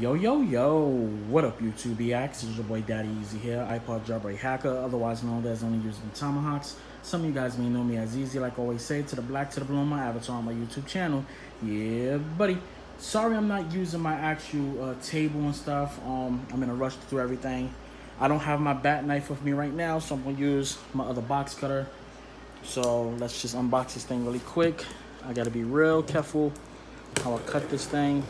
Yo, what up YouTube? This is your boy Daddy Easy here, iPod jailbreak hacker, otherwise known as only using tomahawks. Some of you guys may know me as Easy, like I always say, to the black, to the blue, my avatar on my YouTube channel. Yeah, buddy. Sorry I'm not using my actual table and stuff. I'm in a rush to do everything. I don't have my bat knife with me right now, so I'm gonna use my other box cutter. So let's just unbox this thing really quick. I gotta be real careful how I cut this thing.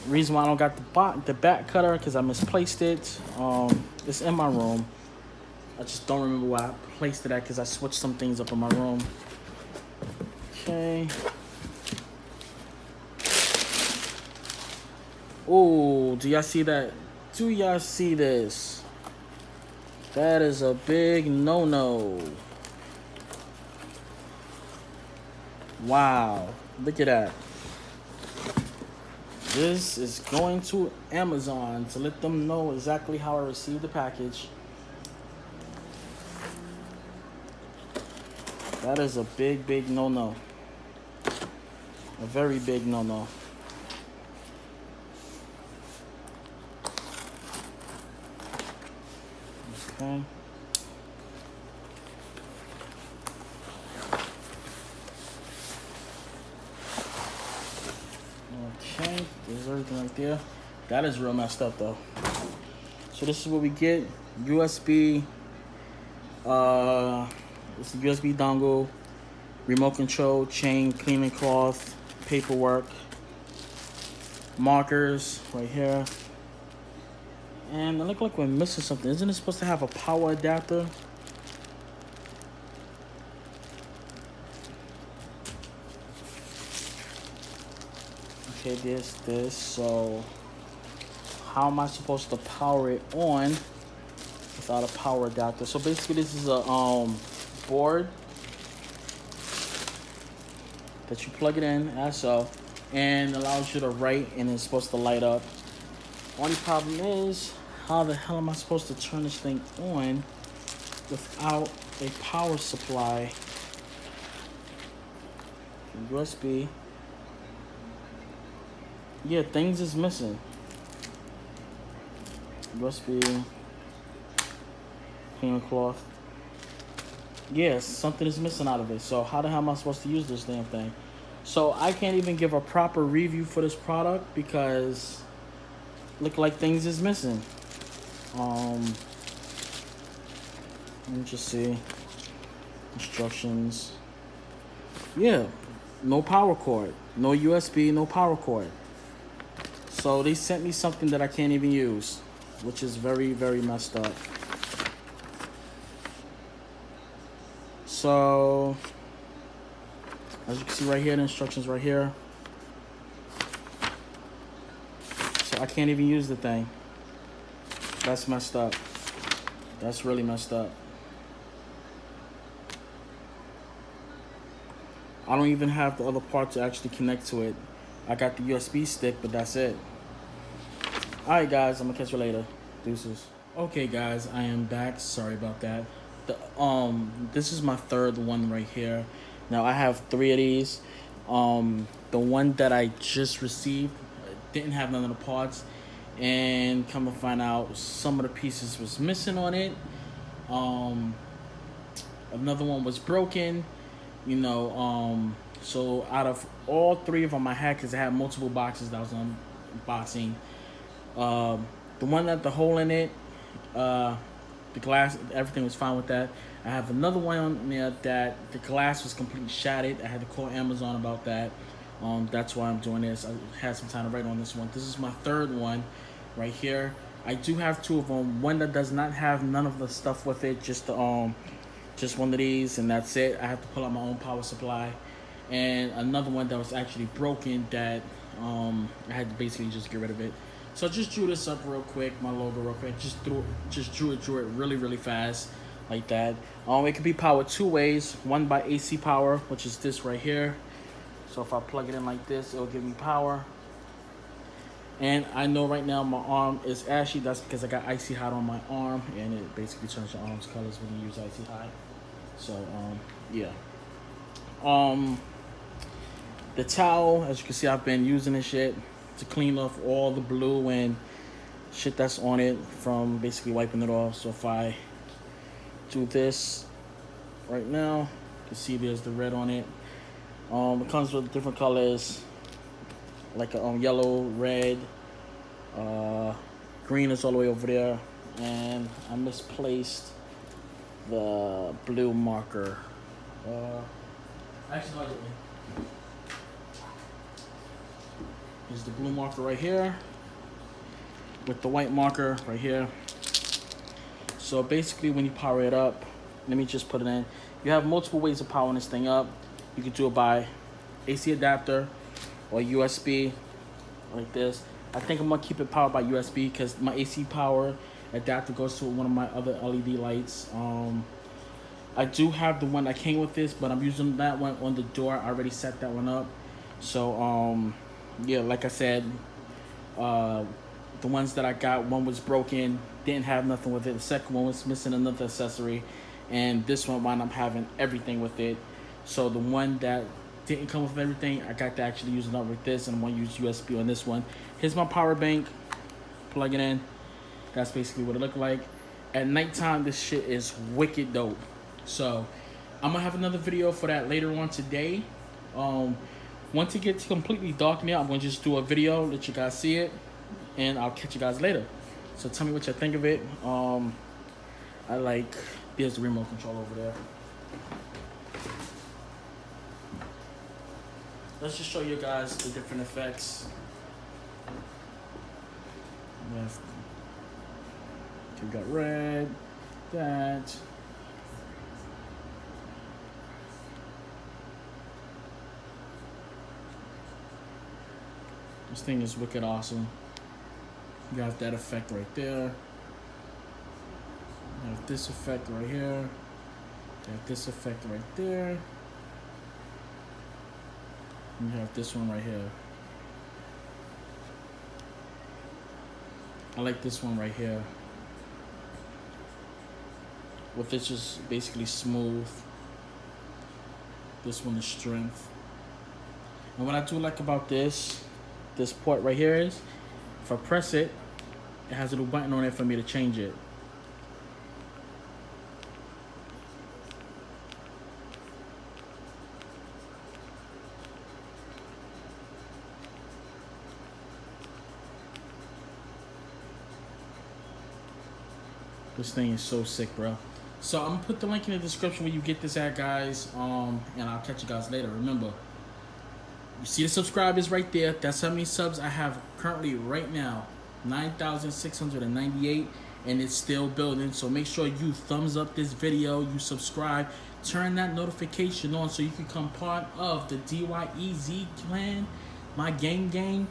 Reason why I don't got the back cutter because I misplaced it. It's in my room. I just don't remember where I placed it at because I switched some things up in my room. Okay. Oh, do y'all see that? Do y'all see this? That is a big no-no. Wow, look at that. This is going to Amazon to let them know exactly how I received the package. That is a big no-no. A very big no-no. Okay. Okay, there's everything right there. That is real messed up though. So this is what we get. USB, it's a USB dongle, remote control, chain, cleaning cloth, paperwork, markers right here. And it looks like we're missing something. Isn't it supposed to have a power adapter? Okay, this. So how am I supposed to power it on without a power adapter? So basically this is a board that you plug it in as so, and allows you to write, and it's supposed to light up. Only problem is, how the hell am I supposed to turn this thing on without a power supply? USB. Yeah, things is missing. USB, cleaning cloth. Yes, something is missing out of it. So how the hell am I supposed to use this damn thing? So I can't even give a proper review for this product because look like things is missing. Let me just see. Instructions. Yeah, no power cord, no USB, no power cord. So they sent me something that I can't even use, which is very messed up. So as you can see right here, the instructions right here. So I can't even use the thing. That's messed up. That's really messed up. I don't even have the other part to actually connect to it. I got the USB stick, but that's it. Alright guys, I'm gonna catch you later. Deuces. Okay guys, I am back. Sorry about that. This is my third one right here. Now I have 3 of these. The one that I just received didn't have none of the parts, and come to find out some of the pieces was missing on it. Another one was broken. So out of all 3 of them I had, because I had multiple boxes that I was unboxing, the one that the hole in it, the glass, everything was fine with that. I have another one on there that the glass was completely shattered. I had to call Amazon about that. That's why I'm doing this. I had some time to write on this one. This is my third one right here. I do have 2 of them. One that does not have none of the stuff with it, just one of these, and that's it. I have to pull out my own power supply. And another one that was actually broken that I had to basically just get rid of it. So I just drew this up real quick, my logo real quick. Just drew it really fast, like that. It can be powered 2 ways. One by AC power, which is this right here. So if I plug it in like this, it'll give me power. And I know right now my arm is ashy. That's because I got icy hot on my arm, and it basically turns your arm's colors when you use icy hot. So yeah. The towel, as you can see, I've been using this shit to clean off all the blue and shit that's on it from basically wiping it off. So if I do this right now, you can see there's the red on it. It comes with different colors, like yellow, red, green is all the way over there, and I misplaced the blue marker. Actually, here's the blue marker right here with the white marker right here. So basically, when you power it up, let me just put it in. You have multiple ways of powering this thing up. You can do it by AC adapter or USB, like this. I think I'm gonna keep it powered by USB because my AC power adapter goes to one of my other LED lights. I do have the one that came with this, but I'm using that one on the door. I already set that one up. So yeah, like I said, the ones that I got, one was broken, didn't have nothing with it. The second one was missing another accessory, and this one wound up having everything with it. So the one that didn't come with everything, I got to actually use it up with this, and I'm gonna use USB on this one. Here's my power bank. Plug it in. That's basically what it looked like. At nighttime, this shit is wicked dope. So I'm gonna have another video for that later on today. Once it gets completely dark now, I'm gonna just do a video, let you guys see it, and I'll catch you guys later. So tell me what you think of it. There's the remote control over there. Let's just show you guys the different effects. We got red, that. This thing is wicked awesome. You have that effect right there. You have this effect right here. You have this effect right there. And you have this one right here. I like this one right here. With this just basically smooth. This one is strength. And what I do like about this port right here is, if I press it, it has a little button on it for me to change it. This thing is so sick, bro. So I'm gonna put the link in the description where you get this at, guys. And I'll catch you guys later. Remember, you see the subscribers right there. That's how many subs I have currently right now. 9,698, and it's still building. So make sure you thumbs up this video, you subscribe, turn that notification on so you can become part of the DYEZ clan, my gang.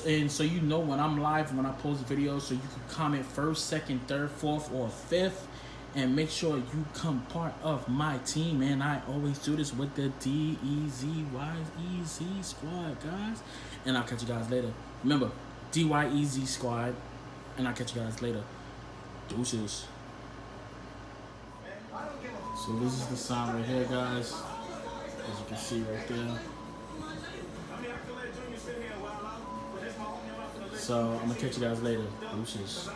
And so you know when I'm live, when I post videos, so you can comment first, second, third, fourth, or fifth, and make sure you come part of my team. And I always do this with the DEZYEZ squad, guys. And I'll catch you guys later. Remember, DYEZ squad, and I'll catch you guys later. Deuces. So this is the sound right here, guys. As you can see right there. So I'm gonna catch you guys later. Deuces.